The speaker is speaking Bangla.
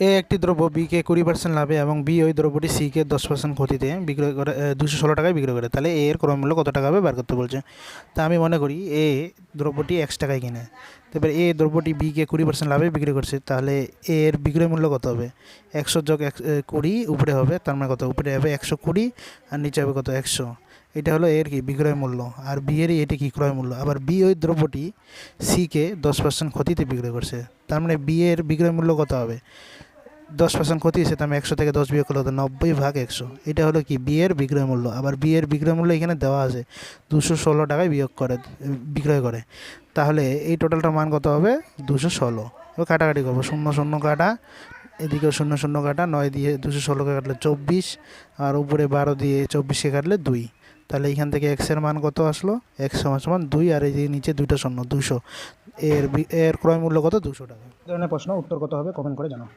এ একটি দ্রব্য বিকে 20% লাভে এবং বি ওই দ্রব্যটি সিকে 10% ক্ষতিতে বিক্রয় করে 216 টাকায় বিক্রয় করে, তাহলে এ এর ক্রয় মূল্য কত টাকা হবে বার করতে বলছে। তা আমি মনে করি এ দ্রব্যটি 1 টাকায় কিনে, তারপর এ দ্রব্যটি বিকে 20% লাভে বিক্রি করছে, তাহলে এ এর বিক্রয় মূল্য কত হবে? 100 যোগ 20 উপরে হবে, তার মানে কত? উপরে হবে 120 আর নিচে হবে কত? 100। এটা হলো এর কি বিক্রয় মূল্য, আর বি এরই এটি কি ক্রয় মূল্য। আবার বি ওই দ্রব্যটি সিকে 10% ক্ষতিতে বিক্রয় করছে, তার মানে বি এর বিক্রয় মূল্য কত হবে? 10% ক্ষতি হয়েছে, তো আমি 100 থেকে 10 বিয়োগ করলে 90/100। এটা হলো কি বি এর বিক্রয় মূল্য। আবার বি এর বিক্রয় মূল্য এখানে দেওয়া আছে 216 টাকায় বিক্রয় করে, তাহলে এই টোটালটার মান কত হবে? 216। এবার কাটাকাটি করবো, 0 0 কাটা, এদিকে 0 0 কাটা, 9 দিয়ে 216কে কাটলে 24, আর উপরে 12 দিয়ে 24কে কাটলে 2। তাহলে এখান থেকে এক্সের মান কত আসলো? এক্স সমান সমান 2, আর এই যে নিচে 2টা শূন্য, 200। এর ক্রয় মূল্য কত? 200 টাকা। এই ধরনের প্রশ্ন উত্তর কত হবে কমেন্ট করে জানাও।